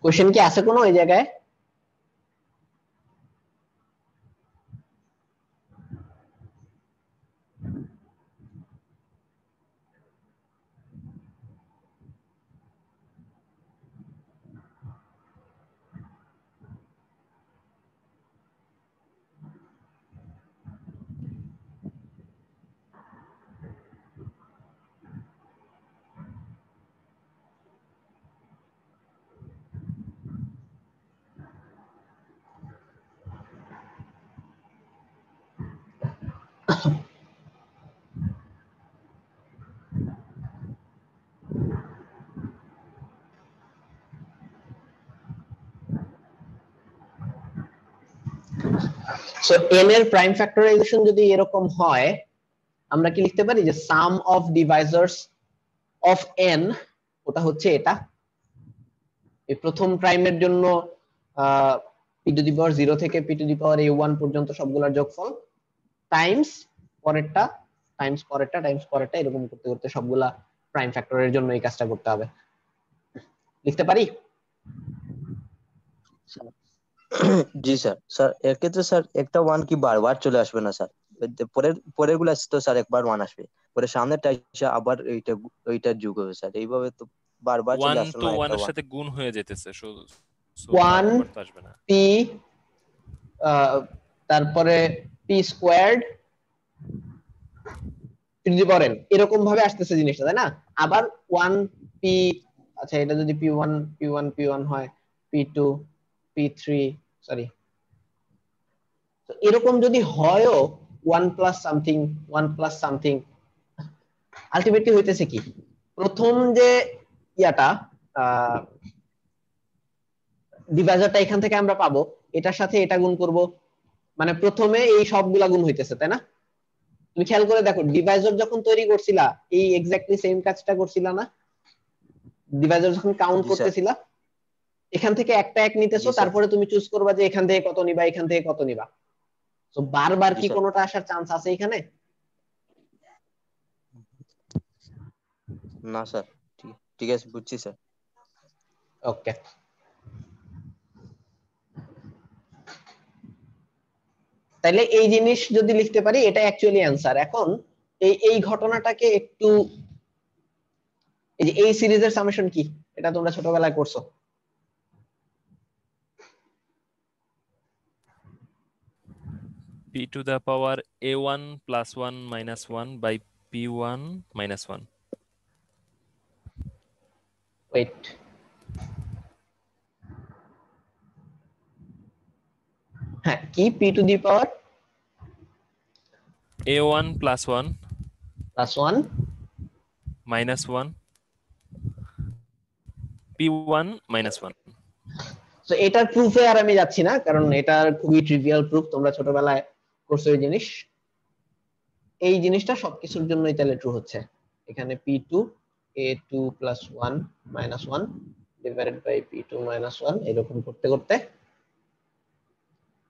Question কি আছে কোনো এই জায়গায়? সো n এর প্রাইম ফ্যাক্টরাইজেশন যদি এরকম হয়, আমরা কি লিখতে পারি যে সাম অফ ডিভাইজার্স অফ n, ওটা হচ্ছে এটা, এই প্রথম প্রাইমের জন্য পি টু দি পাওয়ার 0 থেকে P two the power a1 পর্যন্ত সবগুলোর যোগফল টাইমস পরেরটা টাইমস পরেরটা টাইমস পরেরটা, এরকম করতে করতে সবগুলা প্রাইম ফ্যাক্টরের জন্য এই কাজটা করতে হবে। লিখতে পারি? জি স্যার। স্যার এর ক্ষেত্রে স্যার একটা ওয়ান কি বারবার চলে আসবে না স্যার? পরের গুলা তো স্যার একবার ওয়ান আসবে, পরে সামনেটা এসে আবার এইটা যোগ হবে স্যার, এইভাবে তো বারবার চলে ওয়ান আসে তো না একটা ওয়ানের ওয়ান। সাথে গুণ হয়ে যেতেছে, সো ওয়ান বারবার তো আসবে না। পি, তারপরে পি স্কোয়ার্ড এরকম ভাবে আসতেছে জিনিসটা, তাই না? আবার ওয়ান পি, আচ্ছা এটা যদি পি ওয়ান হয়, পি2, পি3, সরি, এরকম যদি হয়ও one plus something, one plus something, ultimately হইতেছে কি, প্রথম যে ইয়াটা ডিভাইজারটা এখান থেকে আমরা পাবো, এটার সাথে এটা গুণ করব, মানে প্রথমে এই সবগুলা গুণ হইতেছে, তাই না? তুমি খেয়াল করে দেখো, ডিভাইজার যখন তৈরি করছিলা এই এক্স্যাক্টলি সেম কাজটা করছিলা না? ডিভাইজার যখন কাউন্ট জি স্যার। করতেছিলা, এখান থেকে একটা এক নিতেছো, জি স্যার। তারপরে তুমি চুজ করবা যে এখান থেকে কত নিবা, এখান থেকে কত নিবা। তো বারবার জি কি স্যার। কোনোটা আসার চান্স আছে এখানে? না স্যার। ঠিক ঠিক আছে, বুঝছি স্যার। ওকে, তাহলে এই জিনিস যদি লিখতে পারি, এটা অ্যাকচুয়ালি অ্যান্সার। এখন এই এই ঘটনাটাকে একটু, এই যে এই সিরিজের সামেশন কি, এটা তোমরা ছোটবেলায় করছো। p to the power a1 plus 1 minus 1 by p1 minus 1. Wait, হ্যাঁ কি, P two the power a1 plus 1 plus 1 minus 1 p1 minus 1. তো এটার প্রুফে আর আমি যাচ্ছি না, কারণ এটার খুবই ট্রিভিয়াল প্রুফ, তোমরা ছোটবেলায় করছো এই জিনিস। এই জিনিসটা সবকিছুর জন্যই তাহলে ট্রু হচ্ছে। এখানে p2 a2 plus 1 minus 1 divided by p2 minus 1, এরকম করতে করতে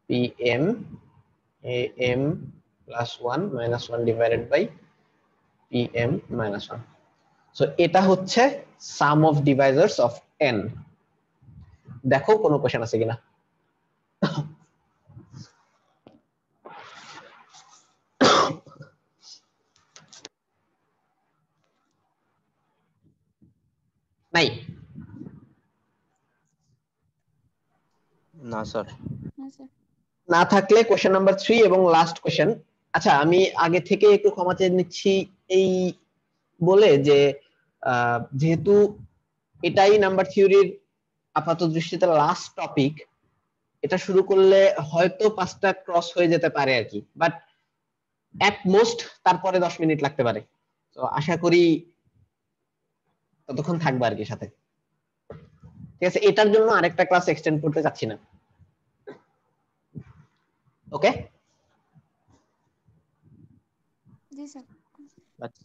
pm am plus 1 minus 1 divided by pm minus 1। So এটা হচ্ছে সাম অফ ডিভাইজার্স অফ n। দেখো কোনো কোশ্চেন আছে কিনা। নাই? না স্যার। না থাকলে কোশ্চেন নাম্বার 3 এবং লাস্ট কোশ্চেন। আচ্ছা আমি আগে থেকে একটু ক্ষমা চেয়ে নিচ্ছি এই বলে যে যেহেতু এটাই নাম্বার থিওরির আপাত দৃষ্টিতে লাস্ট টপিক, এটা শুরু করলে হয়তো 5টা ক্রস হয়ে যেতে পারে আর কি, বাট এট মোস্ট তারপরে 10 মিনিট লাগতে পারে। তো আশা করি ততক্ষণ থাকবে আর কি সাথে, ঠিক আছে? এটার জন্য আরেকটা ক্লাস এক্সটেন্ড করতে চাচ্ছি না। ওকে, জি স্যার। আচ্ছা।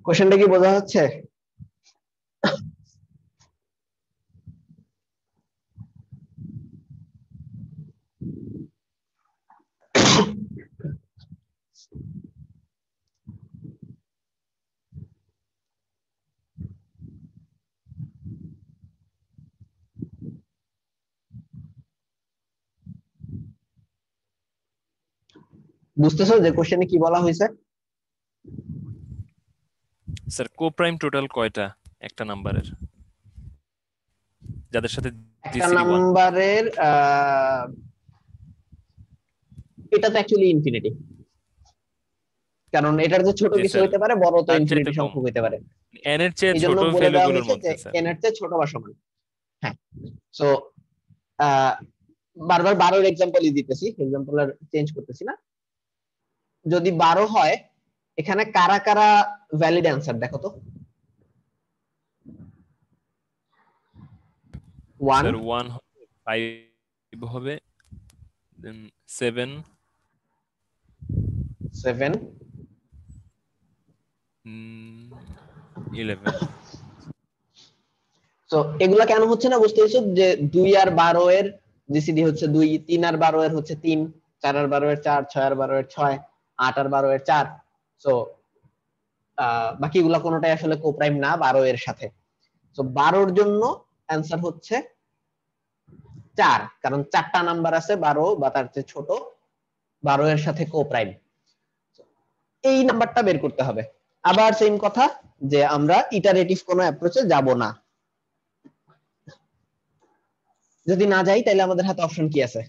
কোশ্চেনটা কি বোঝা যাচ্ছে? বুঝতেছো যে কোশ্চেনে কি বলা হয়েছে? স্যার কোপ্রাইম টোটাল কয়টা একটা নাম্বারের, যাদের সাথে একটা জিসিডি 1? নাম্বারের এটা তো অ্যাকচুয়ালি ইনফিনিটি, কারণ এটার যে ছোট জি কিছু স্যার, হইতে পারে, বড় তো তার চাইতে ইনফিনিটি কম, সংখ্যক হইতে পারে। এন এর চেয়ে এই জন্য ছোট বলে দেওয়া ভ্যালুগুলোর হয়েছে যে মধ্যে স্যার। এন এর চেয়ে ছোট বা সমান। হ্যাঁ, সো বারবার 12 এর এক্সাম্পলই দিতেছি, এক্সাম্পল আর চেঞ্জ করতেছি না। যদি 12 হয়, এখানে কারা কারা ভ্যালিড অ্যান্সার দেখো তো। 1, স্যার 1 হবে, 5 হবে, দেন 7, 7, 11। তো এগুলা কেন হচ্ছে না বুঝতে পেরেছো? যে 2 আর 12 এর জিসিডি হচ্ছে 2, 3 আর 12 এর হচ্ছে 3, 4 আর 12 এর 4, 6 আর 12 এর 6, 8 আর 12 এর 4। সো বাকিগুলা কোনোটাই আসলে কোপ্রাইম না 12 এর সাথে। তো 12 এর জন্য অ্যান্সার হচ্ছে 4, কারণ 4টা নাম্বার আছে 12 বা তার চেয়ে ছোট 12 এর সাথে কোপ্রাইম। এই নাম্বারটা বের করতে হবে। আবার সেম কথা, যে আমরা ইটারেটিভ কোনো অ্যাপ্রোচে যাব না। যদি না যাই তাহলে আমাদের হাতে অপশন কি আছে?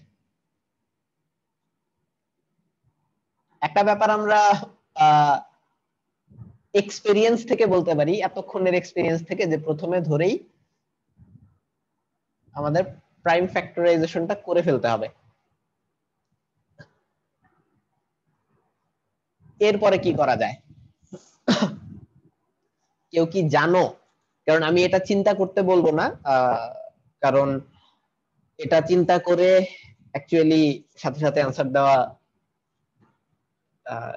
একটা ব্যাপার আমরা এক্সপেরিয়েন্স থেকে বলতে পারি, এতক্ষণের এক্সপেরিয়েন্স থেকে, যে প্রথমে ধরেই আমাদের প্রাইম ফ্যাক্টরাইজেশনটা করে ফেলতে হবে। এরপরে কি করা যায়? কেউ কি জানো? কারণ আমি এটা চিন্তা করতে বলবো না, কারণ এটা চিন্তা করে অ্যাকচুয়ালি সাথে সাথে অ্যান্সার দেওয়া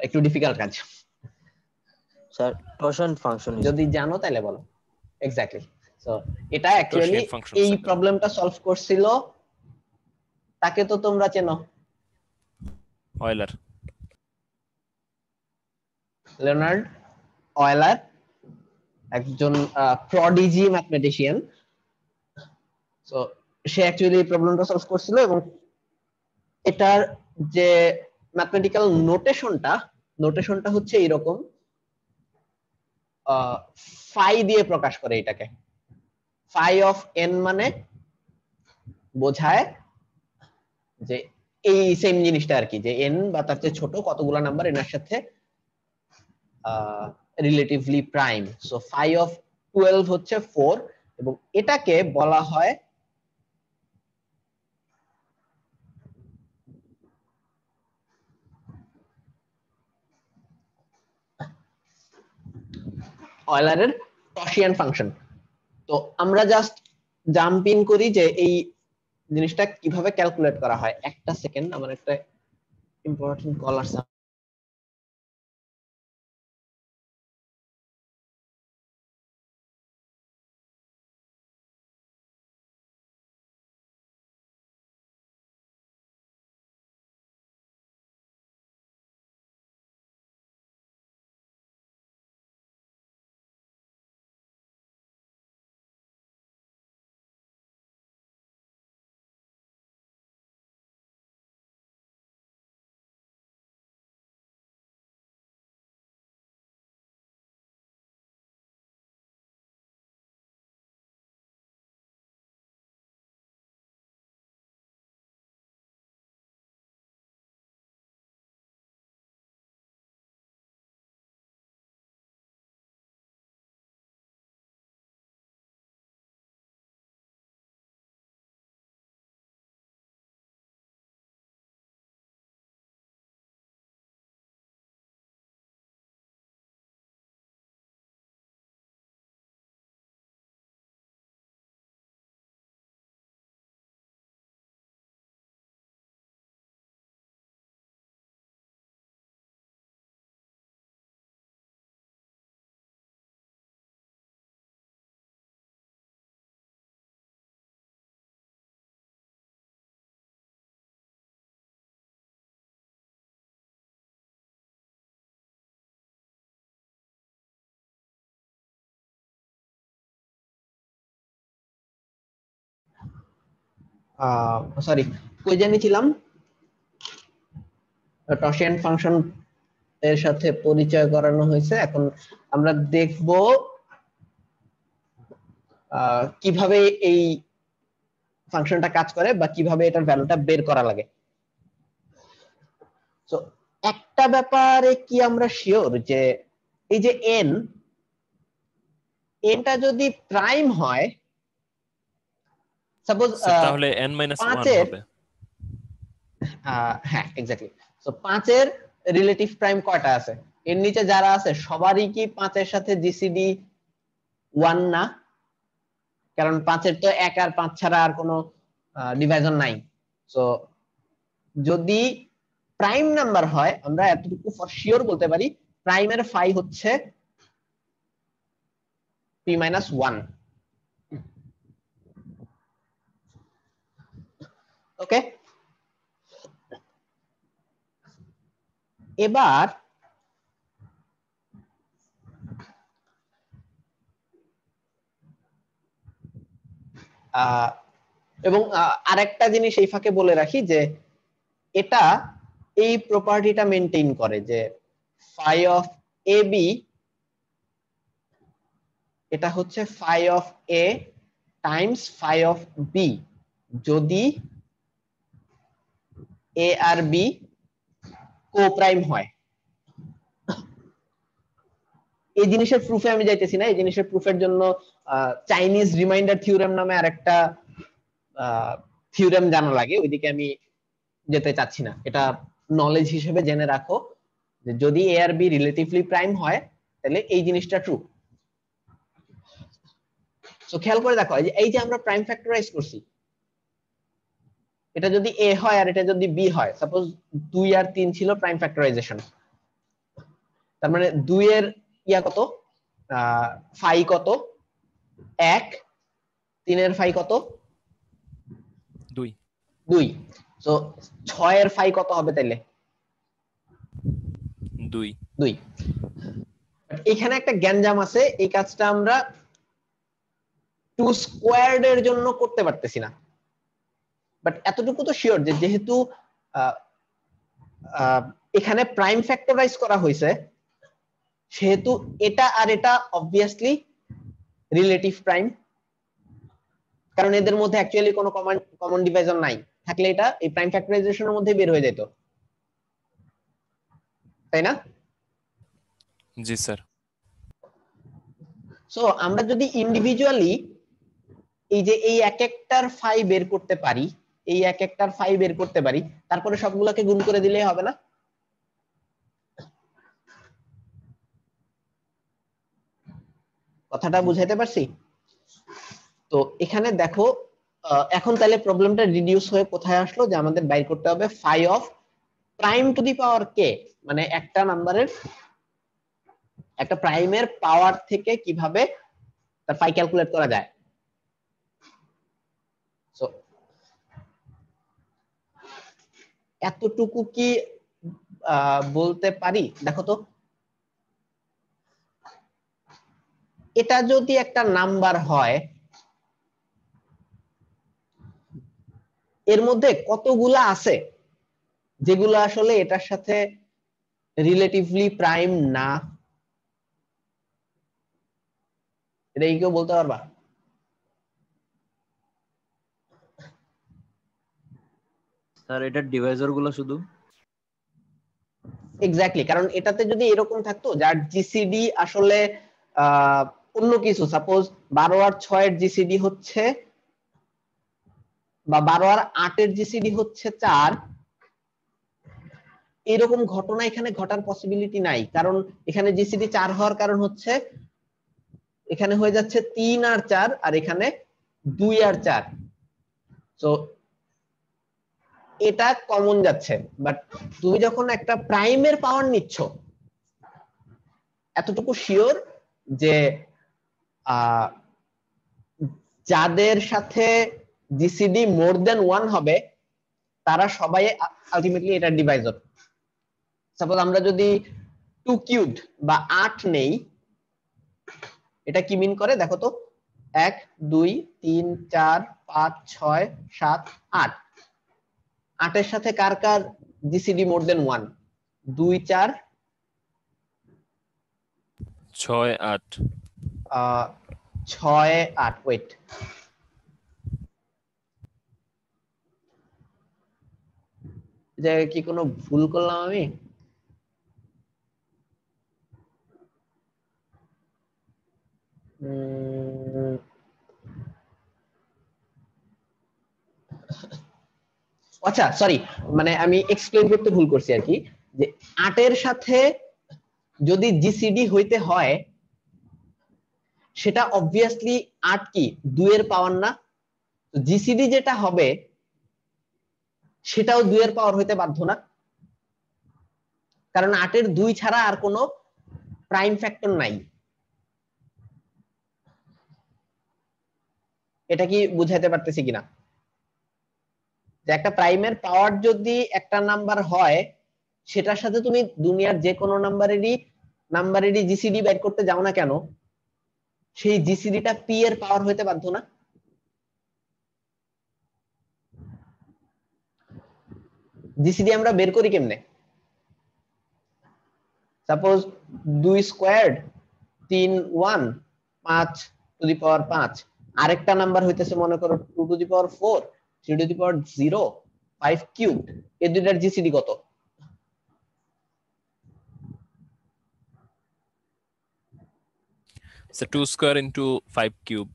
একটু ডিফিকাল্ট কাজ। স্যার টোশন ফাংশন যদি জানো তাহলে বলো। এক্স্যাক্টলি। সো এটা স্যার অ্যাকচুয়ালি টোশিয়ান ফাংশন এই স্যার, প্রবলেমটা সলভ করছিল, তাকে তো তোমরা চেনো, অয়লার। লিওনার্ড অয়লার, একজন প্রডিজি ম্যাথমেটিশিয়ান। সো সে অ্যাকচুয়ালি এই প্রবলেমটা সলভ করছিল, এবং এটার যে ম্যাথমেটিক্যাল নোটেশনটা হচ্ছে এরকম, ফাই দিয়ে প্রকাশ করে এটাকে। ফাই অফ এন মানে বোঝায় যে এই সেম জিনিসটা আর কি, যে এন বা তার চেয়ে ছোট কতগুলা নাম্বার এনার সাথে relatively prime. So phi of 12 হচ্ছে 4, এবং এটাকে বলা হয় অয়লারের টসিয়ান ফাংশন। তো আমরা জাস্ট জাম্প ইন করি যে এই জিনিসটা কিভাবে ক্যালকুলেট করা হয়। একটা সেকেন্ড, আমার একটা ইম্পর্টেন্ট কল আসছে। সরি কই জানিয়েছিলাম, টসিয়ান ফাংশন এর সাথে পরিচয় করানো হয়েছে। এখন আমরা দেখব কিভাবে এই ফাংশনটা কাজ করে বা কিভাবে এটার ভ্যালুটা বের করা লাগে। তো একটা ব্যাপারে কি আমরা শিওর যে এই যে n, nটা যদি প্রাইম হয়, সাপোজ স্যার তাহলে n - 1 5 হবে। হ্যাঁ এক্স্যাক্টলি। সো 5 এর রিলেটিভ প্রাইম কয়টা আছে? এর নিচে যারা আছে সবারই কি 5 এর সাথে জিসিডি 1 না? কারণ 5 এর তো 1 আর 5 ছাড়া আর কোনো ডিভাইজন নাই। সো যদি প্রাইম নাম্বার হয়, আমরা এতটুকু ফর শিওর বলতে পারি প্রাইমের ফাই হচ্ছে p-1। ওকে, এবার এবং আরেকটা জিনিস এই ফাঁকে বলে রাখি যে এটা এই প্রপার্টিটা মেনটেইন করে যে ফাই অফ এ বি, এটা হচ্ছে phi of A times phi of B যদি A R B co prime হয়। এই জিনিসের প্রুফে আমি যাইতেছি না, এই জিনিসের প্রুফের জন্য চাইনিজ রিমাইন্ডার থিওরেম নামে আরেকটা থিওরেম জানা লাগে, ওইদিকে আমি যেতে চাচ্ছি না। এটা নলেজ হিসেবে জেনে রাখো যে যদি A R B relatively prime হয় তাহলে এই জিনিসটা ট্রু। সো খেয়াল করে দেখো এই যে আমরা প্রাইম ফ্যাক্টরাইজ করছি, এটা যদি এ হয় আর এটা যদি বি হয়, সাপোজ 2 আর 3 ছিল প্রাইম ফ্যাক্টরাইজেশন, তার মানে 2 এর ইয়া কত, ফাই কত 1, 3 এর ফাই কত 2 2, সো 6 এর ফাই কত হবে তাইলে 2 2। এখানে একটা গ্যাঞ্জাম আছে, এই কাজটা আমরা 2 স্কোয়ার্ড এর জন্য করতে পারতেছি না, বাট এতটুকু তো শিওর যে যেহেতু এখানে প্রাইম ফ্যাক্টরাইজ করা হয়েছে সেহেতু এটা আর এটা অবভিয়াসলি রিলেটিভ প্রাইম, কারণ এদের মধ্যে অ্যাকচুয়ালি কোনো কমন ডিভাইজার নাই, থাকলে এটা এই প্রাইম ফ্যাক্টরাইজেশনের মধ্যে বের হয়ে যেত, তাই না? জি স্যার। সো আমরা যদি ইন্ডিভিজুয়ালি এই যে এই এক একটার ফাই বের করতে পারি, এই এক একটার ফাই বের করতে পারি, তারপরে সবগুলোকে গুণ করে দিলেই হবে না? কথাটা বুঝাইতে পারছি? তো এখানে দেখো এখন তাহলে প্রবলেমটা রিডিউস হয়ে কোথায় আসলো যে আমাদের বাইর করতে হবে phi of prime to the power কে, মানে একটা নাম্বারের একটা প্রাইমের পাওয়ার থেকে কিভাবে তার ফাই ক্যালকুলেট করা যায়। সো এতটুকু কি বলতে পারি? দেখো তো, এটা যদি একটা নাম্বার হয় এর মধ্যে কতগুলা আছে যেগুলো আসলে এটার সাথে রিলেটিভলি প্রাইম না? এটা কি কেউ বলতে পারবা? স্যার এটার ডিভাইজার গুলো শুধু এক্স্যাক্টলি, কারণ এটাতে যদি এরকম থাকতো যার জিসিডি আসলে অন্য কিছু, সাপোজ 12 আর 6 এর জিসিডি হচ্ছে, বা 12 আর 8 এর জিসিডি হচ্ছে 4, এরকম ঘটনা এখানে ঘটার পসিবিলিটি নাই, কারণ এখানে জিসিডি 4 হওয়ার কারণ হচ্ছে এখানে হয়ে যাচ্ছে 3 আর 4 আর এখানে 2 আর 4, সো এটা কমন যাচ্ছে। বাট তুমি যখন একটা প্রাইমের পাওয়ার নিচ্ছ, এতটুকু শিওর যে যাদের সাথে জিসিডি মোর দেন 1 হবে তারা সবাই আলটিমেটলি এটা ডিভাইজার। সাপোজ আমরা যদি 2 কিউবড বা 8 নেই, এটা কি মিন করে দেখো তো, 1 2 3 4 5 6 7 8 8 এর সাথে কার কার জিসিডি মোর দেন 1 2 4 6 8 6 8 ওয়েট যে কি কোনো ভুল করলাম আমি আচ্ছা সরি মানে আমি এক্সপ্লেইন করতে ভুল করছি আর কি যে 8 এর সাথে যদি জিসিডি হইতে হয় সেটা অবভিয়াসলি 8 কি 2 এর পাওয়ার না তো জিসিডি যেটা হবে সেটাও 2 এর পাওয়ার হইতে বাধ্য না কারণ 8 এর 2 ছাড়া আর কোনো প্রাইম ফ্যাক্টর নাই এটা কি বুঝাইতে পারতেছি কিনা যে একটা প্রাইমের পাওয়ার যদি একটা নাম্বার হয় সেটার সাথে তুমি দুনিয়ার যে কোনো নাম্বারেরই জিসিডি বের করতে যাও না কেন সেই জিসিডিটা পি এর পাওয়ার হইতে বাধ্য না জিসিডি আমরা বের করি কেমনে সাপোজ 2 স্কয়ার্ড 3 1 5 টু দি পাওয়ার 5 আরেকটা নাম্বার হইতেছে মনে করো 2 two the power 4 3 two the power 0 5 cube এই দুইটার জিসিডি কত So 2 square into 5 cube.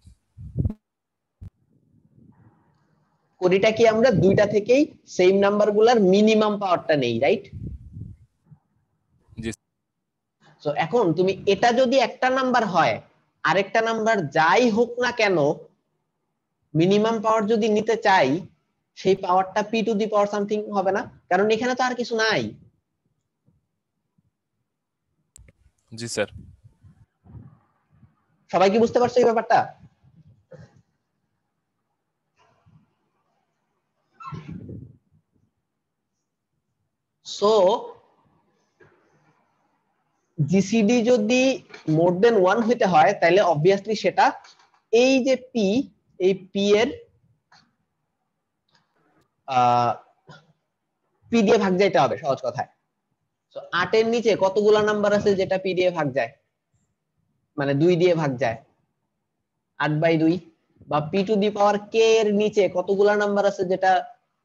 কোডিটা কি আমরা দুইটা থেকেই সেম নাম্বারগুলোর মিনিমাম পাওয়ারটা নেই রাইট জি সো এখন তুমি এটা যদি একটা নাম্বার হয় আরেকটা নাম্বার যাই হোক না কেন মিনিমাম পাওয়ার যদি নিতে চাই সেই পাওয়ারটা P two the power something হবে না কারণ এখানে তো আর কিছু নাই জি স্যার সবাই কি বুঝতে পারছো এই ব্যাপারটা সো জিসিডি যদি মোর দেন 1 হইতে হয় তাহলে অবভিয়াসলি সেটা এই যে পি এই পি এর পি দিয়ে ভাগ যাইতে হবে সহজ কথায় সো 8 এর নিচে কতগুলা নাম্বার আছে যেটা পি দিয়ে ভাগ যায় মানে 2 দিয়ে ভাগ যায় 8/2 বা পি টু দি পাওয়ার কে এর নিচে কতগুলা নাম্বার আছে যেটা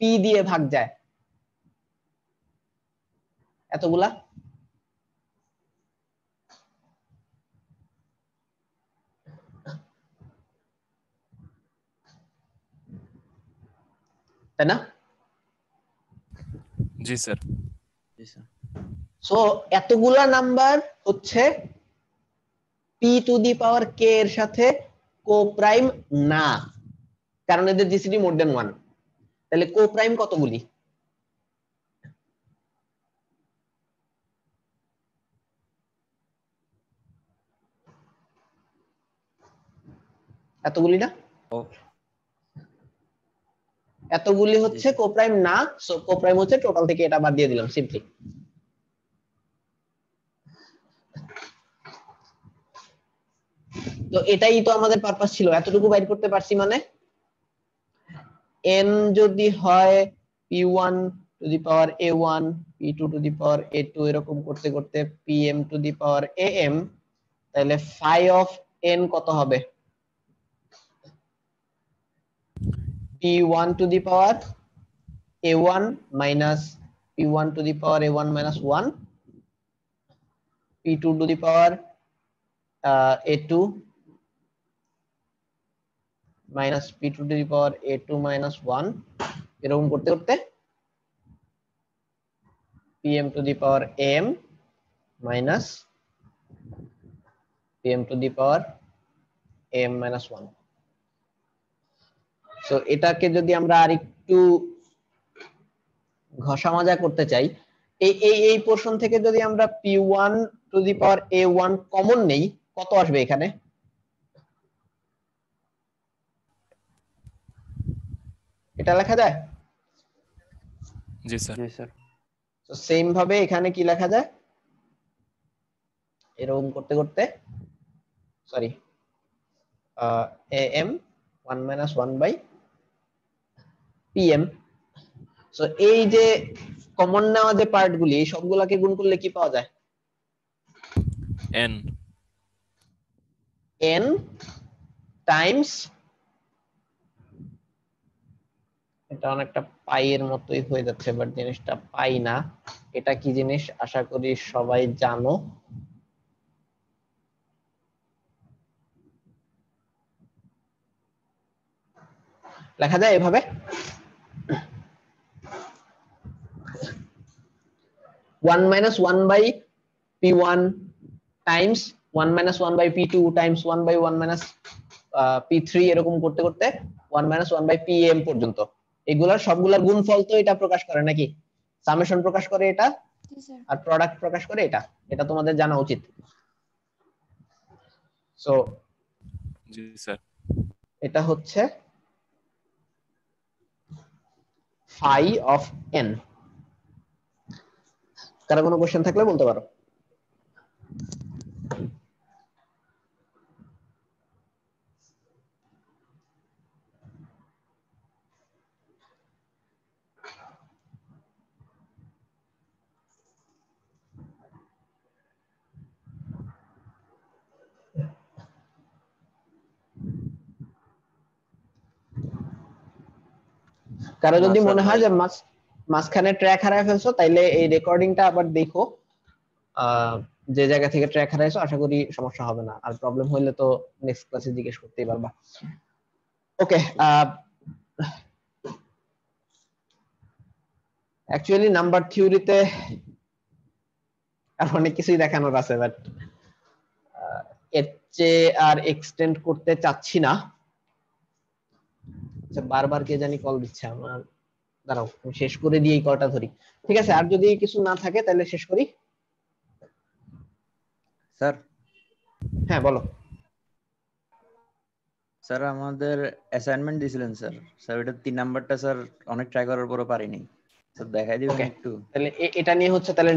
পি দিয়ে ভাগ যায় এতগুলা তাই না জি স্যার সো এতগুলা নাম্বার হচ্ছে পি টু দি পাওয়ার কে এর সাথে কো প্রাইম না কারণ এদের জিসিডি মোর দেন 1 তাহলে কো প্রাইম কতগুলি এতগুলি না এতগুলি হচ্ছে কো প্রাইম না সো কো প্রাইম হচ্ছে টোটাল থেকে এটা বাদ দিয়ে দিলাম সিম্পলি তো এটাই তো আমাদের পারপাস ছিল এতটুকু বাইর করতে পারছি মানে n যদি হয় p1 two the power a1 p2 two the power a2 এরকম করতে করতে pm two the power am তাহলে phi অফ n কত হবে p1 two the power a1 minus p1 two the power a1 minus 1 p2 two the power a2 minus p2 two the power a2 minus 1 এরকম করতে করতে pm two the power am minus pm two the power am minus 1 so এটাকে যদি আমরা আরেকটু ঘষা মাজা করতে চাই এই পোরশন থেকে যদি আমরা p1 two the power a1 common নেই কত আসবে এখানে এটা লেখা যায় জি স্যার তো সেম ভাবে এখানে কি লেখা যায় এরকম করতে করতে sorry am 1 minus 1 by pm। So এই যে কমন নেওয়া যে পার্টগুলি এই সবগুলাকে গুণ করলে কি পাওয়া যায়? n n টাইমস, এটা অনেকটা পাই এর মতোই হয়ে যাচ্ছে বাট জিনিসটা পাই না। এটা কি জিনিস আশা করি সবাই জানো। লেখা যায় এভাবে 1 minus 1 by p1 times 1 minus 1 by p2 times 1 by 1 minus p3 এরকম করতে করতে 1 minus 1 by pm পর্যন্ত এগুলার সবগুলার গুণফল তো এটা প্রকাশ করে নাকি? সামেশন প্রকাশ করে এটা, জি স্যার। আর প্রোডাক্ট প্রকাশ করে এটা। এটা তোমাদের জানা উচিত। সো জি স্যার। এটা হচ্ছে phi of n। কারো কোনো কোশ্চেন থাকলে বলতে পারো। কারো না যদি স্যার মনে হয় নাই। যে মাঝখানে ট্র্যাক হারায় ফেলছো তাইলে এই রেকর্ডিংটা আবার দেখো। যে জায়গা থেকে ট্র্যাক হারাইছো আশা করি সমস্যা হবে না, আর প্রবলেম হইলে তো নেক্সট ক্লাসে জিজ্ঞেস করতেই পারবা। ওকে, অ্যাকচুয়ালি নাম্বার থিওরিতে আর অনেক কিছুই দেখানোর আছে বাট এর চেয়ে আর এক্সটেন্ড করতে চাচ্ছি না। আচ্ছা, বারবার কে জানি কল দিচ্ছে আমার, দাঁড়াও আমি শেষ করে দিয়ে এই কলটা ধরি। ঠিক আছে, আর যদি কিছু না থাকে তাহলে শেষ করি। স্যার হ্যাঁ বলো। স্যার আমাদের অ্যাসাইনমেন্ট দিয়েছিলেন স্যার। স্যার এটা 3 নাম্বারটা স্যার অনেক ট্রাই করার পরও পারিনি। স্যার দেখাই দিবেন ওকে, একটু? তাহলে এটা নিয়ে হচ্ছে তাহলে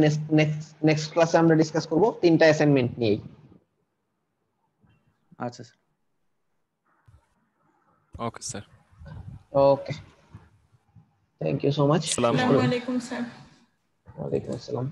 নেক্সট ক্লাসে আমরা ডিসকাস করব তিনটা অ্যাসাইনমেন্ট নিয়ে। আচ্ছা sir. Okay sir. Okay, thank you so much. আসসালামু আসসালামু আলাইকুম স্যার। ওয়ালাইকুম আসসালাম।